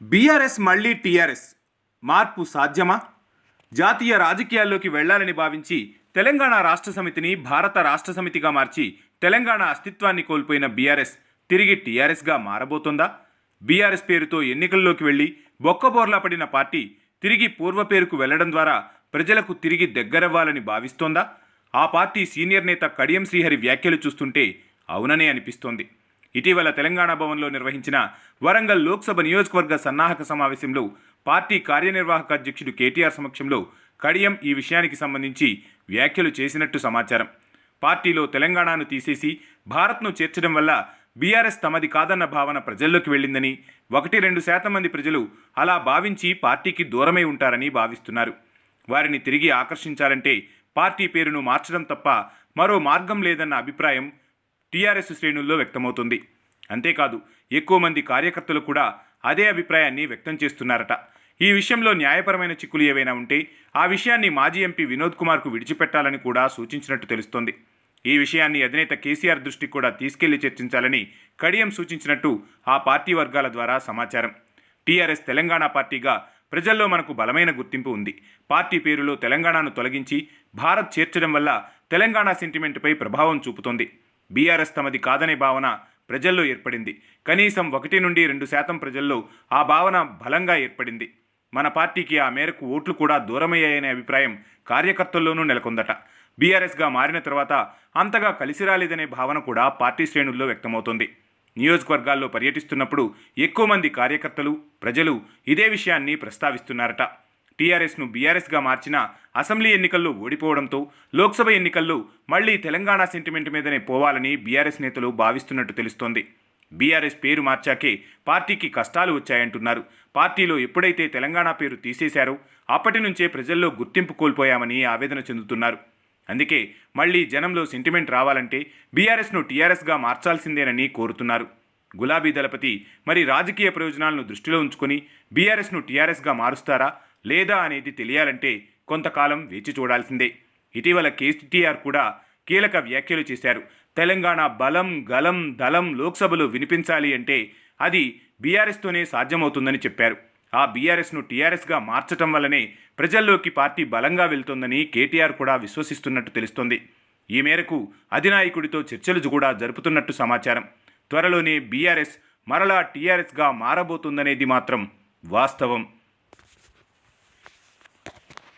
BRS మళ్ళీ TRS మార్పు సాధ్యమా? జాతీయ రాజకీయాల్లోకి వెళ్లాలని భావించి తెలంగాణ రాష్ట్ర సమితిని భారత రాష్ట్ర సమితిగా మార్చి తెలంగాణ అస్తిత్వాన్ని కోల్పోయిన బీఆర్ఎస్ తిరిగి టీఆర్ఎస్గా మారబోతోందా? బీఆర్ఎస్ పేరుతో ఎన్నికల్లోకి వెళ్లి బొక్కబోర్లా పడిన పార్టీ తిరిగి పూర్వ పేరుకు వెళ్లడం ద్వారా ప్రజలకు తిరిగి దగ్గరవ్వాలని భావిస్తోందా? ఆ పార్టీ సీనియర్ నేత కడియం శ్రీహరి వ్యాఖ్యలు చూస్తుంటే అవుననే అనిపిస్తోంది. ఇటీవల తెలంగాణ భవన్లో నిర్వహించిన వరంగల్ లోక్సభ నియోజకవర్గ సన్నాహక సమావేశంలో పార్టీ కార్యనిర్వాహక అధ్యక్షుడు కేటీఆర్ సమక్షంలో కడియం ఈ విషయానికి సంబంధించి వ్యాఖ్యలు చేసినట్టు సమాచారం. పార్టీలో తెలంగాణను తీసేసి భారత్ను చేర్చడం వల్ల బీఆర్ఎస్ తమది కాదన్న భావన ప్రజల్లోకి వెళ్ళిందని, 1-2% మంది ప్రజలు అలా భావించి పార్టీకి దూరమై ఉంటారని భావిస్తున్నారు. వారిని తిరిగి ఆకర్షించాలంటే పార్టీ పేరును మార్చడం తప్ప మరో మార్గం లేదన్న అభిప్రాయం టీఆర్ఎస్ శ్రేణుల్లో వ్యక్తమవుతుంది. అంతేకాదు ఎక్కువ మంది కార్యకర్తలు కూడా అదే అభిప్రాయాన్ని వ్యక్తం చేస్తున్నారట. ఈ విషయంలో న్యాయపరమైన చిక్కులు ఏవైనా ఉంటే ఆ విషయాన్ని మాజీ ఎంపీ వినోద్ కుమార్కు విడిచిపెట్టాలని కూడా సూచించినట్టు తెలుస్తోంది. ఈ విషయాన్ని అధినేత కేసీఆర్ దృష్టికి కూడా తీసుకెళ్లి చర్చించాలని కడియం సూచించినట్టు ఆ పార్టీ వర్గాల ద్వారా సమాచారం. టీఆర్ఎస్ తెలంగాణ పార్టీగా ప్రజల్లో మనకు బలమైన గుర్తింపు ఉంది. పార్టీ పేరులో తెలంగాణను తొలగించి భారత్ చేర్చడం వల్ల తెలంగాణ సెంటిమెంట్పై ప్రభావం చూపుతోంది. బీఆర్ఎస్ తమది కాదనే భావన ప్రజల్లో ఏర్పడింది. కనీసం 1-2% ప్రజల్లో ఆ భావన బలంగా ఏర్పడింది. మన పార్టీకి ఆ మేరకు ఓట్లు కూడా దూరమయ్యాయనే అభిప్రాయం కార్యకర్తల్లోనూ నెలకొందట. బీఆర్ఎస్గా మారిన తర్వాత అంతగా కలిసి రాలేదనే భావన కూడా పార్టీ శ్రేణుల్లో వ్యక్తమవుతోంది. నియోజకవర్గాల్లో పర్యటిస్తున్నప్పుడు ఎక్కువ మంది కార్యకర్తలు, ప్రజలు ఇదే విషయాన్ని ప్రస్తావిస్తున్నారట. టీఆర్ఎస్ను బీఆర్ఎస్గా మార్చిన అసెంబ్లీ ఎన్నికల్లో ఓడిపోవడంతో లోక్సభ ఎన్నికల్లో మళ్లీ తెలంగాణ సెంటిమెంట్ మీదనే పోవాలని బీఆర్ఎస్ నేతలు భావిస్తున్నట్టు తెలుస్తోంది. బీఆర్ఎస్ పేరు మార్చాకే పార్టీకి కష్టాలు వచ్చాయంటున్నారు. పార్టీలో ఎప్పుడైతే తెలంగాణ పేరు తీసేశారో అప్పటి నుంచే ప్రజల్లో గుర్తింపు కోల్పోయామని ఆవేదన చెందుతున్నారు. అందుకే మళ్లీ జనంలో సెంటిమెంట్ రావాలంటే బీఆర్ఎస్ను టీఆర్ఎస్గా మార్చాల్సిందేనని కోరుతున్నారు. గులాబీ దళపతి మరి రాజకీయ ప్రయోజనాలను దృష్టిలో ఉంచుకొని బీఆర్ఎస్ను టీఆర్ఎస్గా మారుస్తారా లేదా అనేది తెలియాలంటే కొంతకాలం వేచి చూడాల్సిందే. ఇటీవల కేసీఆర్ కూడా కీలక వ్యాఖ్యలు చేశారు. తెలంగాణ బలం, గలం, దళం లోక్సభలో వినిపించాలి అంటే అది బీఆర్ఎస్తోనే సాధ్యమవుతుందని చెప్పారు. ఆ బీఆర్ఎస్ను టీఆర్ఎస్గా మార్చటం వల్లనే ప్రజల్లోకి పార్టీ బలంగా వెళ్తోందని కేటీఆర్ కూడా విశ్వసిస్తున్నట్టు తెలుస్తోంది. ఈ మేరకు అధినాయకుడితో చర్చలు కూడా జరుపుతున్నట్టు సమాచారం. త్వరలోనే బీఆర్ఎస్ మరలా టీఆర్ఎస్గా మారబోతుందనేది మాత్రం వాస్తవం.